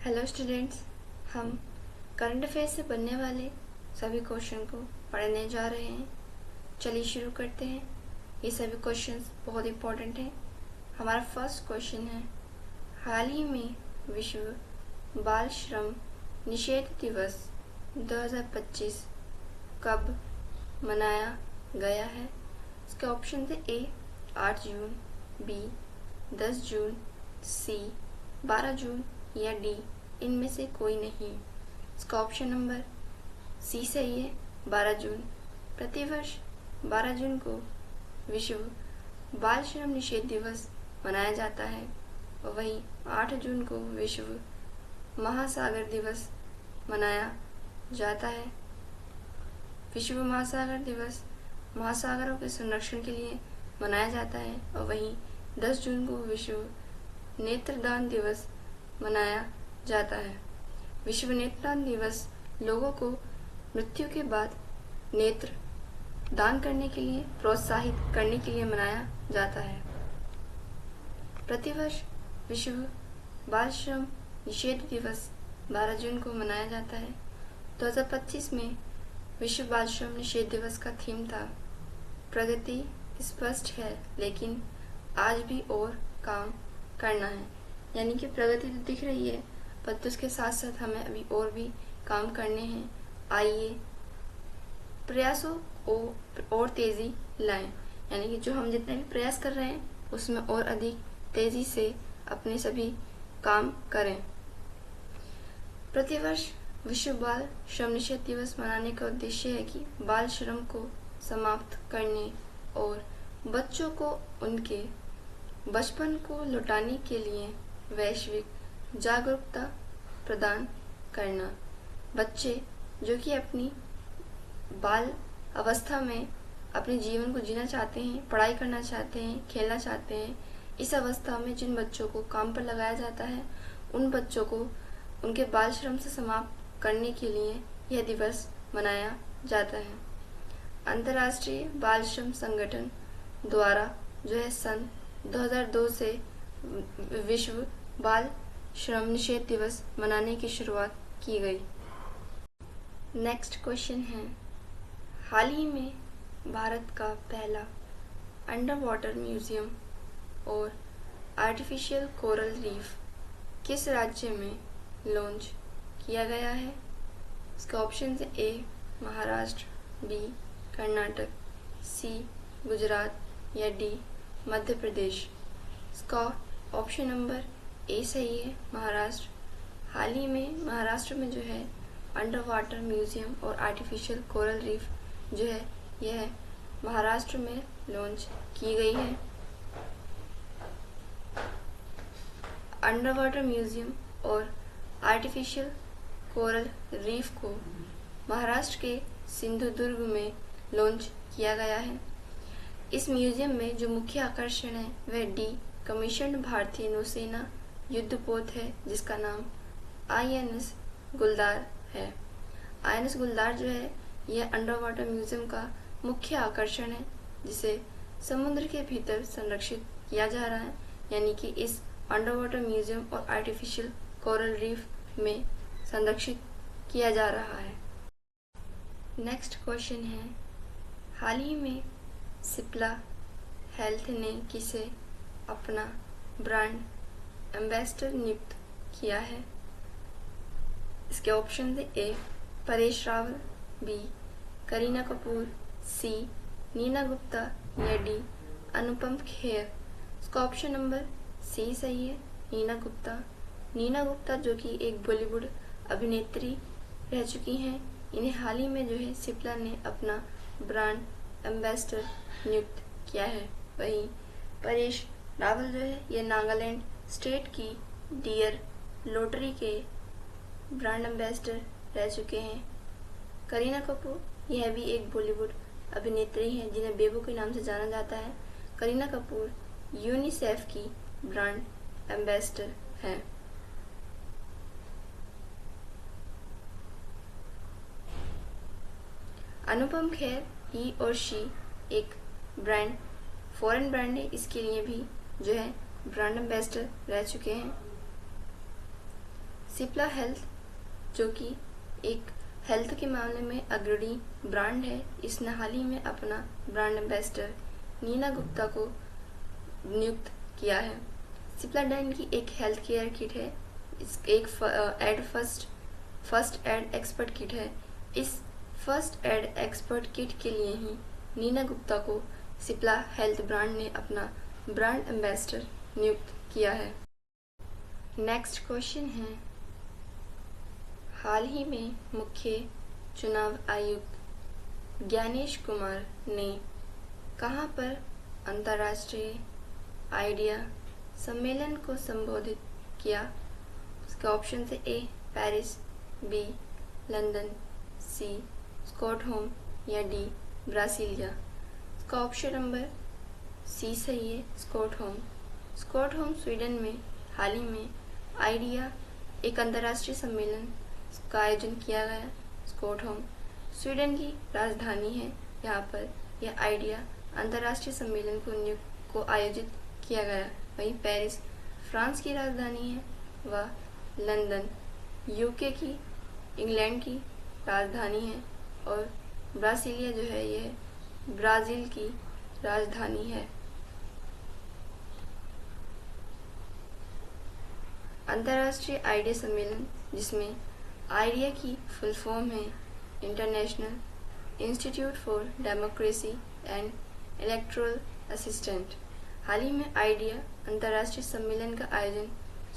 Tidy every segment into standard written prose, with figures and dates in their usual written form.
Hello students, हम current affairs से बनने वाले सभी क्वेश्चन को पढ़ने जा रहे हैं। चलिए शुरू करते हैं। ये सभी क्वेश्चंस बहुत इंपॉर्टेंट हैं। हमारा फर्स्ट क्वेश्चन है, हाल ही में विश्व बाल श्रम निषेध दिवस 2025 कब मनाया गया है? इसके ऑप्शन थे ए 8 जून, बी 10 जून, सी 12 जून या डी इनमें से कोई नहीं। इसका ऑप्शन नंबर सी सही है, 12 जून। प्रतिवर्ष 12 जून को विश्व बाल श्रम निषेध दिवस मनाया जाता है और वहीं 8 जून को विश्व महासागर दिवस मनाया जाता है। विश्व महासागर दिवस महासागरों के संरक्षण के लिए मनाया जाता है और वहीं 10 जून को विश्व नेत्रदान दिवस मनाया जाता है। विश्व नेत्रदान दिवस लोगों को मृत्यु के बाद नेत्र दान करने के लिए प्रोत्साहित करने के लिए मनाया जाता है। प्रतिवर्ष विश्व बाल श्रम निषेध दिवस 12 जून को मनाया जाता है। 2025 में विश्व बाल श्रम निषेध दिवस का थीम था, प्रगति स्पष्ट है लेकिन आज भी और काम करना है। यानी कि प्रगति तो दिख रही है पर उसके साथ साथ हमें अभी और भी काम करने हैं। आइए प्रयासों और तेजी लाएं। यानी कि जो हम जितने भी प्रयास कर रहे हैं उसमें और अधिक तेजी से अपने सभी काम करें। प्रतिवर्ष विश्व बाल श्रम निषेध दिवस मनाने का उद्देश्य है कि बाल श्रम को समाप्त करने और बच्चों को उनके बचपन को लौटाने के लिए वैश्विक जागरूकता प्रदान करना। बच्चे जो कि अपनी बाल अवस्था में अपने जीवन को जीना चाहते हैं, पढ़ाई करना चाहते हैं, खेलना चाहते हैं, इस अवस्था में जिन बच्चों को काम पर लगाया जाता है उन बच्चों को उनके बाल श्रम से समाप्त करने के लिए यह दिवस मनाया जाता है। अंतर्राष्ट्रीय बाल श्रम संगठन द्वारा जो है सन 2002 से विश्व बाल श्रम निषेध दिवस मनाने की शुरुआत की गई। नेक्स्ट क्वेश्चन है, हाल ही में भारत का पहला अंडर वाटर म्यूजियम और आर्टिफिशियल कोरल रीफ किस राज्य में लॉन्च किया गया है? इसका ऑप्शन है ए महाराष्ट्र, बी कर्नाटक, सी गुजरात या डी मध्य प्रदेश। इसका ऑप्शन नंबर ए सही है, महाराष्ट्र। हाल ही में महाराष्ट्र में जो है अंडर वाटर म्यूजियम और आर्टिफिशियल कोरल रीफ जो है यह महाराष्ट्र में लॉन्च की गई है। अंडर वाटर म्यूजियम और आर्टिफिशियल कोरल रीफ को महाराष्ट्र के सिंधुदुर्ग में लॉन्च किया गया है। इस म्यूजियम में जो मुख्य आकर्षण है वह डी कमीशन्ड भारतीय नौसेना युद्धपोत है जिसका नाम INS गुलदार है। INS गुलदार जो है यह अंडर वाटर म्यूजियम का मुख्य आकर्षण है जिसे समुद्र के भीतर संरक्षित किया जा रहा है। यानी कि इस अंडर वाटर म्यूजियम और आर्टिफिशियल कोरल रीफ में संरक्षित किया जा रहा है। नेक्स्ट क्वेश्चन है, हाल ही में सिप्ला हेल्थ ने किसे अपना ब्रांड एम्बेसडर नियुक्त किया है? इसके ऑप्शन है ए परेश रावल, बी करीना कपूर, सी नीना गुप्ता या डी अनुपम खेर। इसका ऑप्शन नंबर सी सही है, नीना गुप्ता। नीना गुप्ता जो कि एक बॉलीवुड अभिनेत्री रह चुकी हैं, इन्हें हाल ही में जो है सिप्ला ने अपना ब्रांड एम्बेसडर नियुक्त किया है। वहीं परेश रावल जो है ये नागालैंड स्टेट की डियर लॉटरी के ब्रांड एम्बेसडर रह चुके हैं। करीना कपूर यह भी एक बॉलीवुड अभिनेत्री हैं जिन्हें बेबो के नाम से जाना जाता है। करीना कपूर यूनिसेफ की ब्रांड एम्बेसडर हैं। अनुपम खेर ही और शी एक ब्रांड फॉरेन ब्रांड है, इसके लिए भी जो है ब्रांड एम्बेसडर रह चुके हैं। सिप्ला हेल्थ, जो कि एक हेल्थ के मामले में अग्रणी ब्रांड है, इसने हाल ही में अपना ब्रांड एम्बेसडर नीना गुप्ता को नियुक्त किया है। सिप्लाडाइन की एक हेल्थ केयर किट है, एक फर्स्ट एड एक्सपर्ट किट है। इस फर्स्ट एड एक्सपर्ट किट के लिए ही नीना गुप्ता को सिप्ला हेल्थ ब्रांड ने अपना ब्रांड एम्बेसडर नियुक्त किया है। नेक्स्ट क्वेश्चन है, हाल ही में मुख्य चुनाव आयुक्त ज्ञानेश कुमार ने कहां पर अंतर्राष्ट्रीय आइडिया सम्मेलन को संबोधित किया? उसके ऑप्शन है ए पेरिस, बी लंदन, सी स्टॉकहोम या डी ब्रासीलिया। इसका ऑप्शन नंबर सी सही है, स्टॉकहोम। स्टॉकहोम स्वीडन में हाल ही में आइडिया एक अंतर्राष्ट्रीय सम्मेलन का आयोजन किया गया। स्टॉकहोम स्वीडन की राजधानी है। यहाँ पर यह आइडिया अंतर्राष्ट्रीय सम्मेलन को आयोजित किया गया। वहीं पेरिस फ्रांस की राजधानी है, व लंदन यूके की, इंग्लैंड की राजधानी है, और ब्रासीलिया जो है यह ब्राज़ील की राजधानी है। अंतर्राष्ट्रीय आइडिया सम्मेलन, जिसमें आइडिया की फुल फॉर्म है international institute for democracy and electoral assistant. हाल ही में आइडिया अंतर्राष्ट्रीय सम्मेलन का आयोजन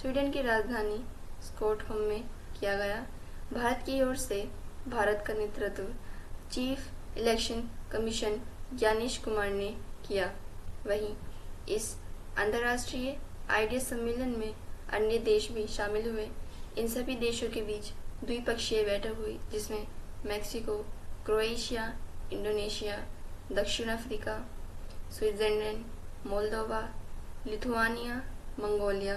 स्वीडन की राजधानी स्टॉकहोम में किया गया। भारत की ओर से भारत का नेतृत्व chief election commission Gyanesh Kumar ने किया। वहीं इस अंतर्राष्ट्रीय आइडिया सम्मेलन में अन्य देश भी शामिल हुए। इन सभी देशों के बीच द्विपक्षीय बैठक हुई, जिसमें मैक्सिको, क्रोएशिया, इंडोनेशिया, दक्षिण Africa, Switzerland, Moldova, Lithuania, Mongolia,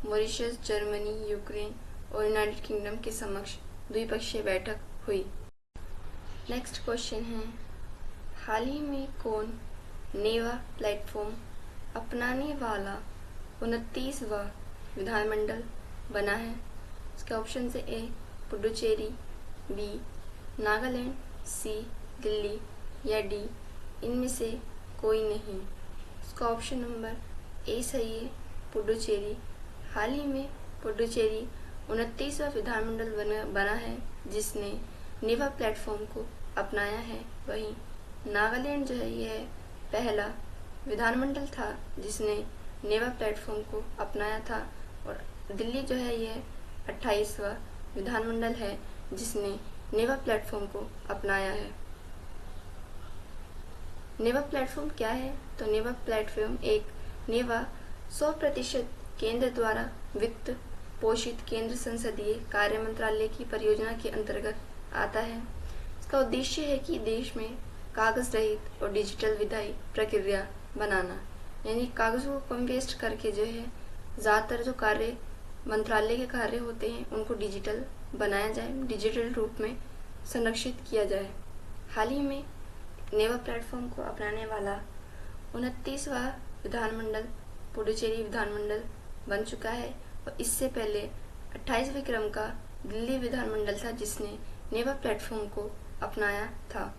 Mauritius, Germany, Ukraine और यूनाइटेड किंगडम के समक्ष द्विपक्षीय बैठक हुई। नेक्स्ट क्वेश्चन है, हाल ही में कौन नेवा प्लेटफॉर्म अपनाने वाला 29वां विधानमंडल बना है? इसके ऑप्शन से ए पुडुचेरी, बी नागालैंड, सी दिल्ली या डी इनमें से कोई नहीं। इसका ऑप्शन नंबर ए सही है, पुडुचेरी। हाल ही में पुडुचेरी 29वां विधानमंडल बना है, जिसने नेवा प्लेटफॉर्म को अपनाया है। वहीं नागालैंड जो है यह पहला विधानमंडल था जिसने नेवा प्लेटफॉर्म को अपनाया था, और दिल्ली जो है यह 28वां विधानमंडल है जिसने नेवा प्लेटफॉर्म को अपनाया है। नेवा प्लेटफॉर्म क्या है? तो नेवा प्लेटफॉर्म एक नेवा 100% केंद्र द्वारा वित्त पोषित केंद्र संसदीय कार्य मंत्रालय की परियोजना के अंतर्गत आता है। इसका उद्देश्य है कि देश में कागज रहित और डिजिटल विधायी प्रक्रिया बनाना, यानी कागजों को कम वेस्ट करके जो है ज़्यादातर जो कार्य मंत्रालय के कार्य होते हैं उनको डिजिटल बनाया जाए, डिजिटल रूप में संरक्षित किया जाए। हाल ही में नेवा प्लेटफॉर्म को अपनाने वाला 29वां विधानमंडल पुडुचेरी विधानमंडल बन चुका है, और इससे पहले 28वें क्रम का दिल्ली विधानमंडल था जिसने नेवा प्लेटफॉर्म को अपनाया था।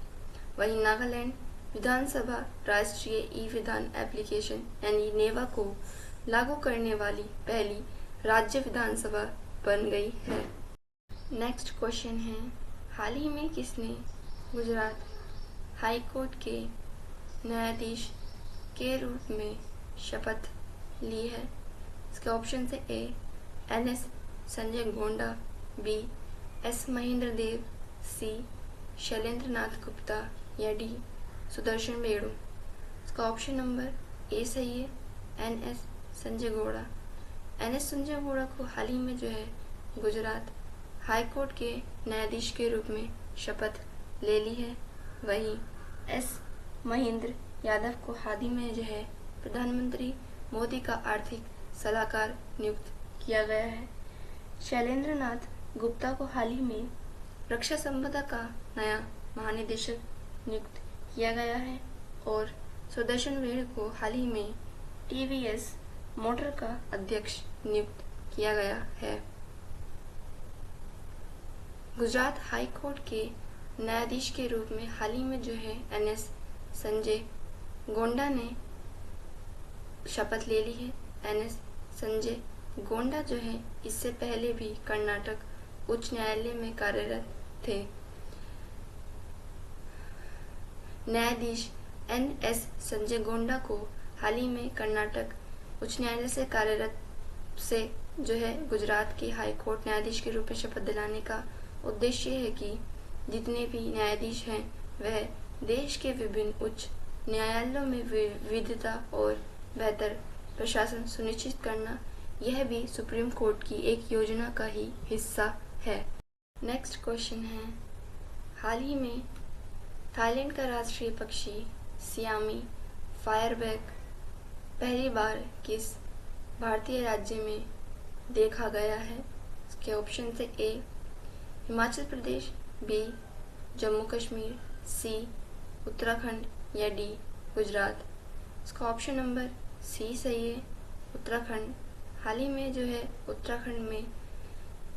वहीं नागालैंड विधानसभा राष्ट्रीय ई विधान एप्लीकेशन यानी नेवा को लागू करने वाली पहली राज्य विधानसभा बन गई है। नेक्स्ट क्वेश्चन है, हाल ही में किसने गुजरात हाई कोर्ट के न्यायाधीश के रूप में शपथ ली है? इसके ऑप्शन है A NS Sanjay Gonda, B S Mahendra Dev, C Shailendra Nath Gupta या डी सुदर्शन बेड़ू। इसका ऑप्शन नंबर ए सही है, NS संजय गोड़ा। NS संजय गोड़ा को हाल ही में जो है गुजरात हाई कोर्ट के न्यायाधीश के रूप में शपथ ले ली है। वहीं S महेंद्र यादव को हाल ही में जो है प्रधानमंत्री मोदी का आर्थिक सलाहकार नियुक्त किया गया है। शैलेंद्र नाथ गुप्ता को हाल ही में रक्षा संपदा का नया महानिदेशक नियुक्त किया गया है, और सुदर्शन वेड़ को हाल ही में TVS मोटर का अध्यक्ष नियुक्त किया गया है। गुजरात हाई कोर्ट के न्यायाधीश के रूप में हाल ही में जो है NS संजय गोंडा ने शपथ ले ली है। NS संजय गोंडा जो है इससे पहले भी कर्नाटक उच्च न्यायालय में कार्यरत थे। न्यायाधीश NS संजय गोंडा को हाल ही में कर्नाटक उच्च न्यायालय से कार्यरत से जो है गुजरात के हाई कोर्ट न्यायाधीश के रूप में शपथ दिलाने का उद्देश्य है कि जितने भी न्यायाधीश हैं वह देश के विभिन्न उच्च न्यायालयों में विविधता और बेहतर प्रशासन सुनिश्चित करना, यह भी सुप्रीम कोर्ट की एक योजना का ही हिस्सा है। नेक्स्ट क्वेश्चन है, हाल ही में थाईलैंड का राष्ट्रीय पक्षी सियामी फायरबैक पहली बार किस भारतीय राज्य में देखा गया है? इसके ऑप्शन है A Himachal Pradesh, B Jammu Kashmir, C Uttarakhand या D गुजरात। इसका ऑप्शन नंबर C सही है, उत्तराखंड। हाल ही में जो है उत्तराखंड में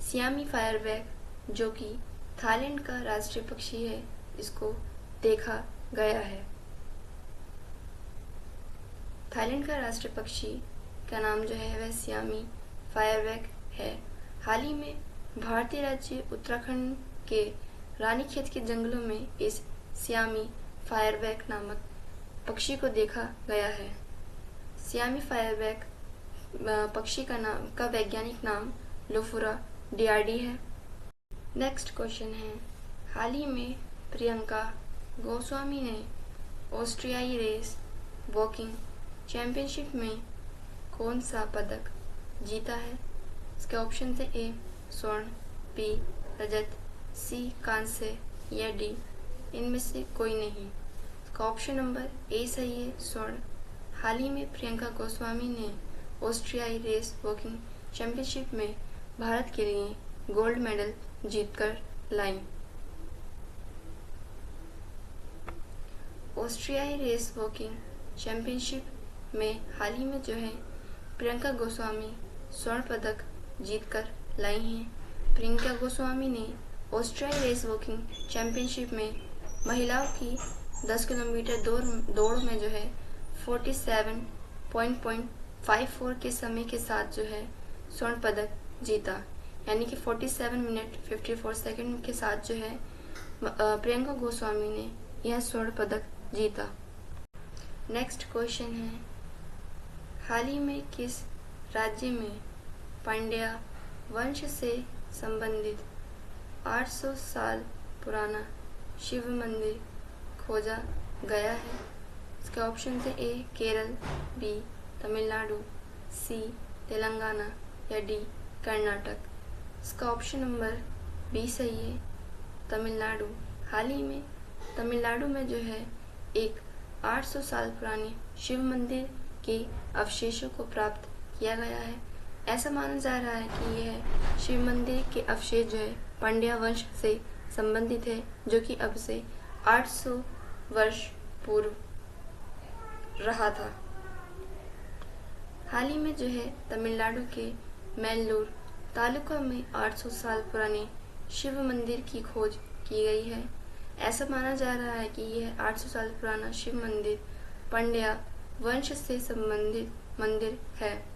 सियामी फायरबैक जो कि थाईलैंड का राष्ट्रीय पक्षी है, इसको देखा गया है। थाईलैंड का राष्ट्रीय पक्षी का नाम जो है वह सियामी फायरबैक है। हाल ही में भारतीय राज्य उत्तराखंड के रानीखेत के जंगलों में इस सियामी फायरबैक नामक पक्षी को देखा गया है। सियामी फायरबैक पक्षी का वैज्ञानिक नाम लोफोरा डियार्डी है। नेक्स्ट क्वेश्चन है, हाल ही में प्रियंका गोस्वामी ने ऑस्ट्रियाई रेस वॉकिंग चैंपियनशिप में कौन सा पदक जीता है? इसके ऑप्शन थे A स्वर्ण, B रजत, C कांस्य या D इनमें से कोई नहीं। इसका ऑप्शन नंबर A सही है, स्वर्ण। हाल ही में प्रियंका गोस्वामी ने ऑस्ट्रियाई रेस वॉकिंग चैंपियनशिप में भारत के लिए गोल्ड मेडल जीतकर लाई। ऑस्ट्रियाई रेस वॉकिंग चैंपियनशिप में हाल ही में जो है प्रियंका गोस्वामी स्वर्ण पदक जीतकर लाई हैं। प्रियंका गोस्वामी ने ऑस्ट्रियाई रेस वॉकिंग चैंपियनशिप में महिलाओं की 10 किलोमीटर दौड़ में जो है 47.54 के समय के साथ जो है स्वर्ण पदक जीता, यानी कि 47 मिनट 54 सेकंड के साथ जो है प्रियंका गोस्वामी ने यह स्वर्ण पदक जीता। नेक्स्ट क्वेश्चन है, हाल ही में किस राज्य में पांड्या वंश से संबंधित 800 साल पुराना शिव मंदिर खोजा गया है? इसके ऑप्शन थे A Kerala, B Tamil Nadu, C Telangana या D कर्नाटक। इसका ऑप्शन नंबर B सही है, तमिलनाडु। हाल ही में तमिलनाडु में जो है एक 800 साल पुराने शिव मंदिर के अवशेषों को प्राप्त किया गया है। ऐसा माना जा रहा है कि यह शिव मंदिर के अवशेष जो है पांड्या वंश से संबंधित है, जो कि अब से 800 वर्ष पूर्व रहा था। हाल ही में जो है तमिलनाडु के मैल्लूर तालुका में 800 साल पुराने शिव मंदिर की खोज की गई है। ऐसा माना जा रहा है कि यह 800 साल पुराना शिव मंदिर पांड्या वंश से संबंधित मंदिर है।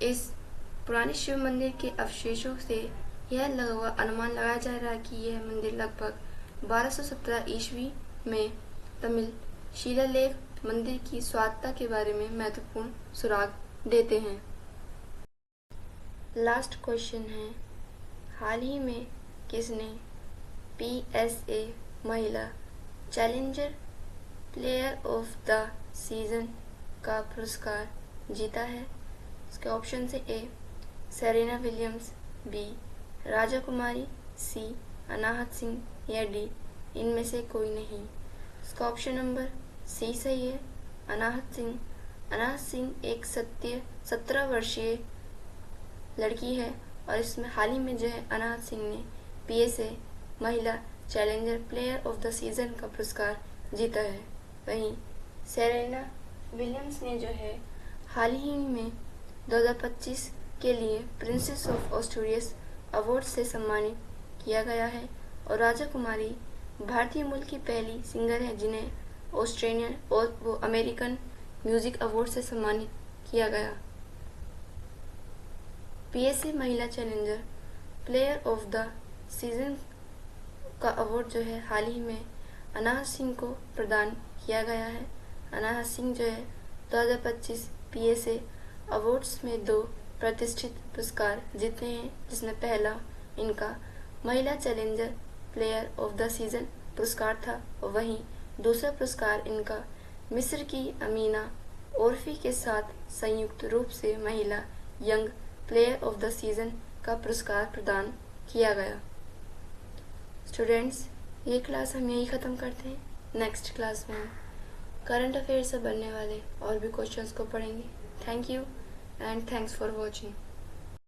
इस पुराने शिव मंदिर के अवशेषों से यह अनुमान लगाया जा रहा है कि यह मंदिर लगभग 1217 ईस्वी में तमिल शिलालेख मंदिर की स्वायत्तता के बारे में महत्वपूर्ण सुराग देते हैं। लास्ट क्वेश्चन है, हाल ही में किसने PSA महिला challenger player of the season का पुरस्कार जीता है? इसके ऑप्शन से A Serena Williams, B Raja Kumari, C Anahat Singh या D इनमें से कोई नहीं। इसका ऑप्शन नंबर C सही है, अनाहत सिंह। अनाहत सिंह एक 17 वर्षीय लड़की है और इसमें हाल ही में जो है अनाहत सिंह ने PSA महिला challenger player of the season का पुरस्कार जीता है। वहीं सेरेना विलियम्स ने जो है हाल ही में 2025 के लिए प्रिंसेस ऑफ ऑस्ट्रेलियस अवार्ड से सम्मानित किया गया है और राजा कुमारी भारतीय मूल की पहली सिंगर है जिन्हें ऑस्ट्रेलियन और वो अमेरिकन म्यूजिक अवार्ड से सम्मानित किया गया। पीएसए महिला challenger player of the season का अवार्ड जो है हाल ही में अनाहत सिंह को प्रदान किया गया है। अनाहत सिंह जो है 2025 पीएसए अवार्ड्स में 2 प्रतिष्ठित पुरस्कार जीते हैं, जिसमें पहला इनका महिला challenger player of the season पुरस्कार था और वहीं दूसरा पुरस्कार इनका मिस्र की अमीना ओरफी के साथ संयुक्त रूप से महिला young player of the season का पुरस्कार प्रदान किया गया। स्टूडेंट्स, ये क्लास हम यही ख़त्म करते हैं। नेक्स्ट क्लास में हम करंट अफेयर से बनने वाले और भी क्वेश्चंस को पढ़ेंगे। Thank you and thanks for watching.